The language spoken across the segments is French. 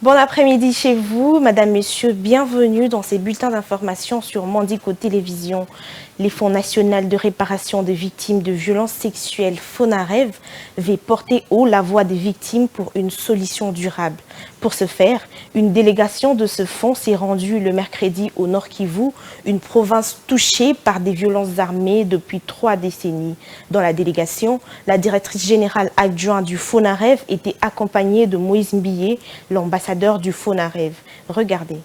Bon après-midi chez vous, Madame, Messieurs, bienvenue dans ces bulletins d'information sur Mandico Télévision. Les Fonds national de réparation des victimes de violences sexuelles, FONAREV, veut porter haut la voix des victimes pour une solution durable. Pour ce faire, une délégation de ce fonds s'est rendue le mercredi au Nord Kivu, une province touchée par des violences armées depuis 3 décennies. Dans la délégation, la directrice générale adjointe du FONAREV était accompagnée de Moïse Mbilé, l'ambassadeur du FONAREV. Regardez.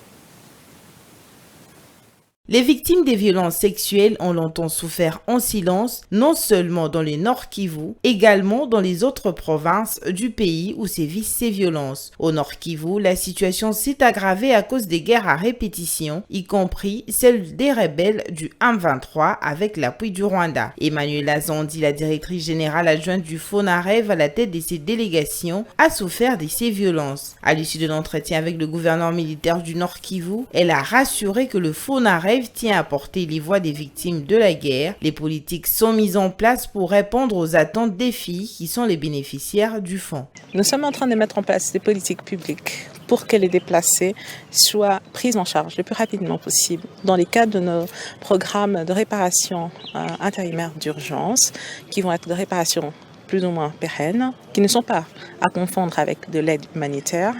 Les victimes des violences sexuelles ont longtemps souffert en silence, non seulement dans le Nord Kivu, également dans les autres provinces du pays où sévissent ces violences. Au Nord Kivu, la situation s'est aggravée à cause des guerres à répétition, y compris celle des rebelles du M23 avec l'appui du Rwanda. Emmanuela Zondi, la directrice générale adjointe du FONAREV à la tête de ces délégations, a souffert de ces violences. À l'issue de l'entretien avec le gouverneur militaire du Nord Kivu, elle a rassuré que le FONAREV tient à porter les voix des victimes de la guerre. Les politiques sont mises en place pour répondre aux attentes des filles qui sont les bénéficiaires du fonds. Nous sommes en train de mettre en place des politiques publiques pour que les déplacés soient pris en charge le plus rapidement possible dans les cadres de nos programmes de réparation intérimaire d'urgence qui vont être de réparation plus ou moins pérennes, qui ne sont pas à confondre avec de l'aide humanitaire.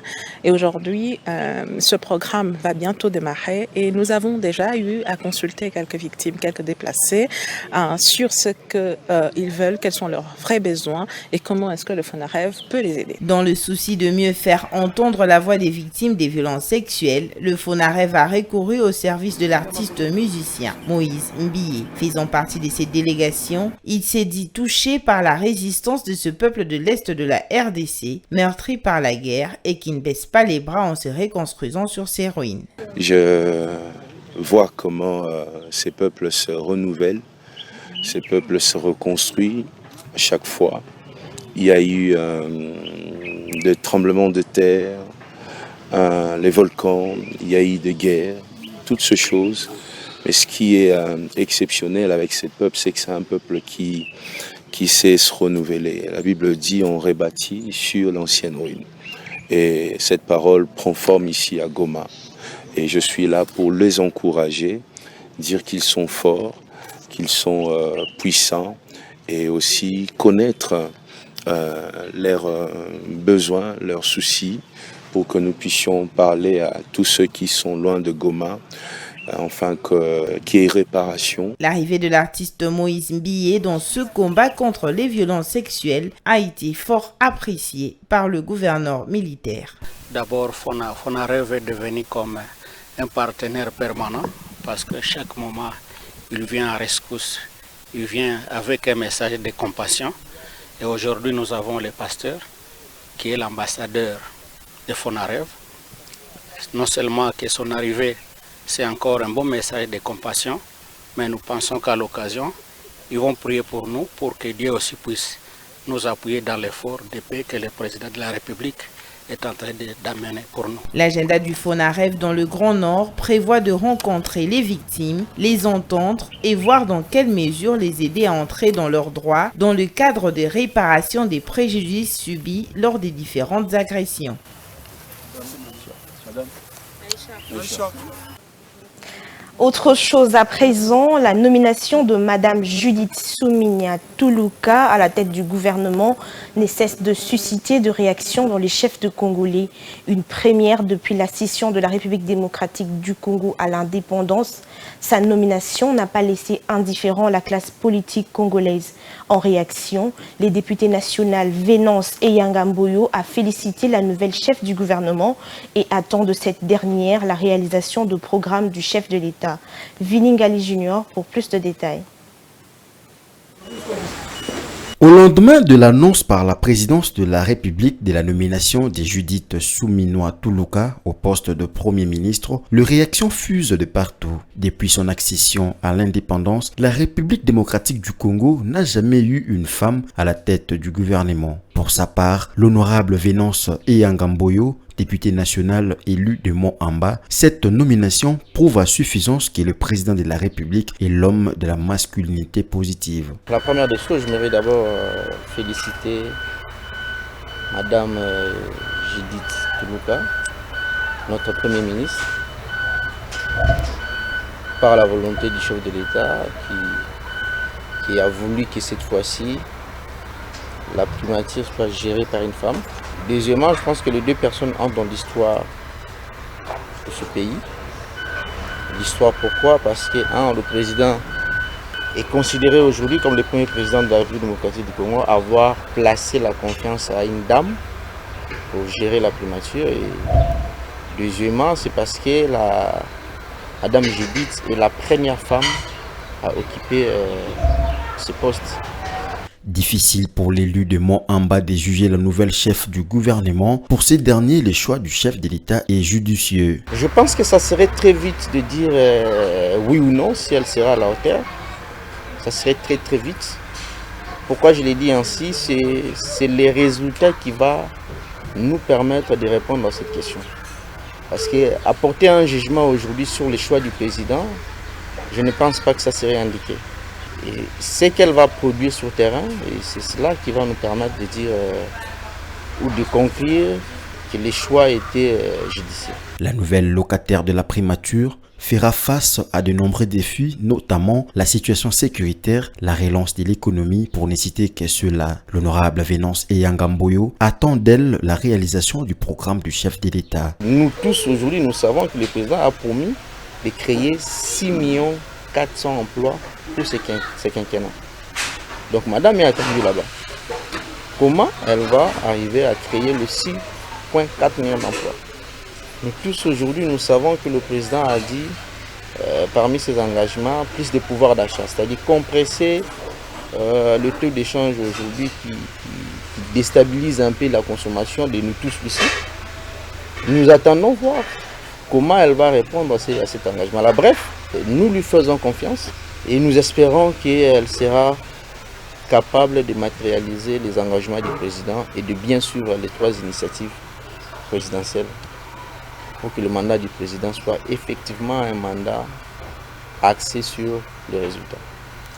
Et aujourd'hui, ce programme va bientôt démarrer et nous avons déjà eu à consulter quelques victimes, quelques déplacés sur ce qu'ils veulent, quels sont leurs vrais besoins et comment est-ce que le FONAREV peut les aider. Dans le souci de mieux faire entendre la voix des victimes des violences sexuelles, le FONAREV a recouru au service de l'artiste musicien Moïse Mbilé. Faisant partie de cette délégation, il s'est dit touché par la résistance de ce peuple de l'Est de la RDC, meurtri par la guerre et qui ne baisse pas les bras en se reconstruisant sur ses ruines. Je vois comment ces peuples se renouvellent, ces peuples se reconstruisent à chaque fois. Il y a eu des tremblements de terre, les volcans, il y a eu des guerres, toutes ces choses. Mais ce qui est exceptionnel avec ces peuples, c'est que c'est un peuple qui sait se renouveler. La Bible dit on rebâtit sur l'ancienne ruine. Et cette parole prend forme ici à Goma. Et je suis là pour les encourager, dire qu'ils sont forts, qu'ils sont puissants et aussi connaître leurs besoins, leurs soucis pour que nous puissions parler à tous ceux qui sont loin de Goma, enfin qu'il y ait réparation. L'arrivée de l'artiste Moïse Mbilé dans ce combat contre les violences sexuelles a été fort appréciée par le gouverneur militaire. D'abord, FONAREV est devenu comme un partenaire permanent parce que chaque moment, il vient à rescousse, il vient avec un message de compassion. Et aujourd'hui, nous avons le pasteur qui est l'ambassadeur de FONAREV. Non seulement que son arrivée, c'est encore un bon message de compassion, mais nous pensons qu'à l'occasion, ils vont prier pour nous, pour que Dieu aussi puisse nous appuyer dans l'effort de paix que le président de la République est en train d'amener pour nous. L'agenda du FONAREV dans le Grand Nord prévoit de rencontrer les victimes, les entendre et voir dans quelle mesure les aider à entrer dans leurs droits dans le cadre de réparation des préjudices subis lors des différentes agressions. Autre chose à présent, la nomination de Madame Judith Suminwa Tuluka à la tête du gouvernement ne cesse de susciter de réactions dans les chefs de Congolais. Une première depuis la scission de la République démocratique du Congo à l'indépendance. Sa nomination n'a pas laissé indifférent la classe politique congolaise. En réaction, les députés nationaux Venance et Yangamboyo a félicité la nouvelle chef du gouvernement et attend de cette dernière la réalisation de programmes du chef de l'État. Viningali Junior pour plus de détails. Au lendemain de l'annonce par la présidence de la République de la nomination de Judith Suminwa Tuluka au poste de Premier ministre, les réactions fusent de partout. Depuis son accession à l'indépendance, la République démocratique du Congo n'a jamais eu une femme à la tête du gouvernement. Pour sa part, l'honorable Venance Yangamboyo, député national élu de Mont-Amba, cette nomination prouve à suffisance que le président de la République est l'homme de la masculinité positive. La première des choses, je voudrais d'abord féliciter Madame Judith Tuluka notre Premier ministre, par la volonté du chef de l'État qui a voulu que cette fois-ci, la primature soit gérée par une femme. Deuxièmement, je pense que les deux personnes entrent dans l'histoire de ce pays. L'histoire pourquoi? Parce que le président est considéré aujourd'hui comme le premier président de la République démocratique du Congo à avoir placé la confiance à une dame pour gérer la primature. Et deuxièmement, c'est parce que Madame Judith est la première femme à occuper ce poste. Difficile pour l'élu de Mont-Amba de juger la nouvelle chef du gouvernement. Pour ces derniers, le choix du chef de l'État est judicieux. Je pense que ça serait très vite de dire oui ou non si elle sera à la hauteur. Ça serait très très vite. Pourquoi je l'ai dit ainsi? C'est les résultats qui vont nous permettre de répondre à cette question. Parce qu'apporter un jugement aujourd'hui sur le choix du président, je ne pense pas que ça serait indiqué. Et c'est qu'elle va produire sur le terrain, et c'est cela qui va nous permettre de dire ou de conclure que les choix étaient judiciaires. La nouvelle locataire de la primature fera face à de nombreux défis, notamment la situation sécuritaire, la relance de l'économie, pour ne citer que ceux-là. L'honorable Venance Eyangamboyo attend d'elle la réalisation du programme du chef de l'État. Nous tous aujourd'hui, nous savons que le président a promis de créer 6 400 000 emplois pour ce quinquennat. Donc madame est attendue là-bas. Comment elle va arriver à créer le 6,4 millions d'emplois? Nous tous aujourd'hui, nous savons que le président a dit, parmi ses engagements, plus de pouvoir d'achat, c'est-à-dire compresser le taux d'échange aujourd'hui qui déstabilise un peu la consommation de nous tous ici. Nous attendons voir comment elle va répondre à cet engagement-là. Bref, nous lui faisons confiance et nous espérons qu'elle sera capable de matérialiser les engagements du président et de bien suivre les 3 initiatives présidentielles pour que le mandat du président soit effectivement un mandat axé sur les résultats.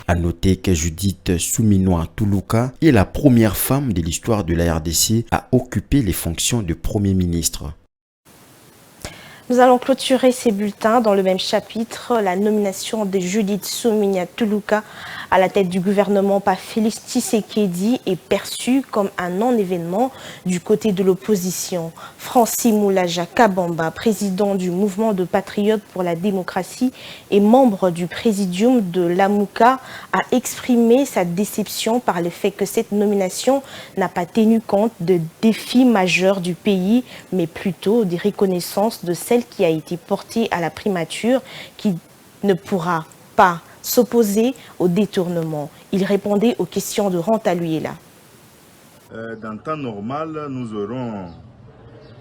A noter que Judith Suminwa Tuluka est la première femme de l'histoire de la RDC à occuper les fonctions de Premier ministre. Nous allons clôturer ces bulletins dans le même chapitre. La nomination de Judith Suminwa Tuluka à la tête du gouvernement par Félix Tshisekedi est perçue comme un non-événement du côté de l'opposition. Francis Moulaja Kabamba, président du mouvement de patriotes pour la démocratie et membre du présidium de l'AMUCA, a exprimé sa déception par le fait que cette nomination n'a pas tenu compte de défis majeurs du pays, mais plutôt des reconnaissances de celle qui a été portée à la primature, qui ne pourra pas s'opposer au détournement. Il répondait aux questions de Rantaluela. Dans le temps normal, nous aurons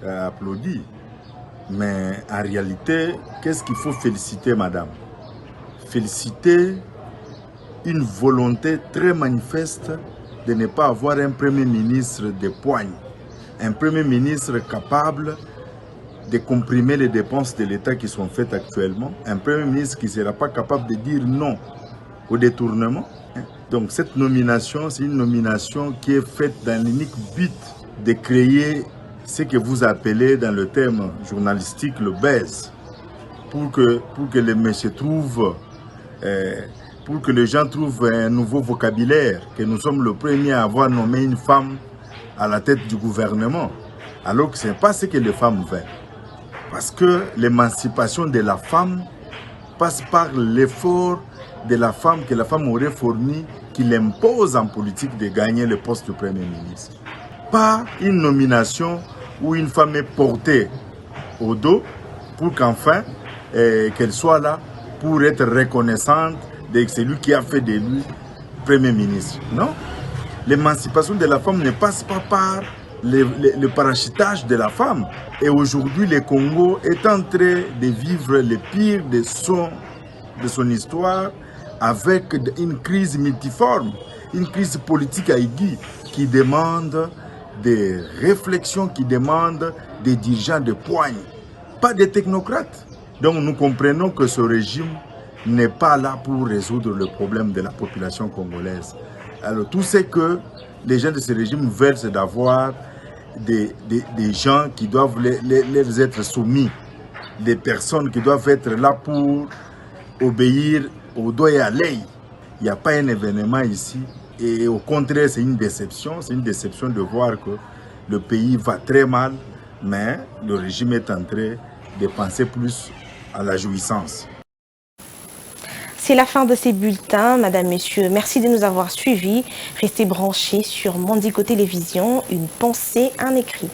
applaudi. Mais en réalité, qu'est-ce qu'il faut féliciter, madame? Féliciter une volonté très manifeste de ne pas avoir un premier ministre de poigne. Un premier ministre capable de comprimer les dépenses de l'État qui sont faites actuellement. Un premier ministre qui ne sera pas capable de dire non au détournement. Donc cette nomination, c'est une nomination qui est faite dans l'unique but de créer ce que vous appelez dans le terme journalistique le buzz. Pour que les messieurs trouvent, pour que les gens trouvent un nouveau vocabulaire, que nous sommes le premier à avoir nommé une femme à la tête du gouvernement. Alors que ce n'est pas ce que les femmes veulent. Parce que l'émancipation de la femme passe par l'effort de la femme que la femme aurait fourni, qui l'impose en politique de gagner le poste de Premier ministre. Pas une nomination où une femme est portée au dos pour qu'enfin qu'elle soit là pour être reconnaissante de celui qui a fait de lui Premier ministre. Non, l'émancipation de la femme ne passe pas par le parachutage de la femme. Et aujourd'hui, le Congo est en train de vivre le pire de son histoire avec une crise multiforme, une crise politique aiguë qui demande des réflexions, qui demande des dirigeants de poigne, pas des technocrates. Donc nous comprenons que ce régime n'est pas là pour résoudre le problème de la population congolaise. Alors tout ce que les gens de ce régime veulent, c'est d'avoir des gens qui doivent les être soumis des personnes qui doivent être là pour obéir au doigt et à l'œil. Il n'y a pas un événement ici. Et au contraire, c'est une déception. C'est une déception de voir que le pays va très mal, mais le régime est en train de penser plus à la jouissance. C'est la fin de ces bulletins, Madame, Messieurs. Merci de nous avoir suivis. Restez branchés sur Mandiko Télévision, une pensée, un écrit.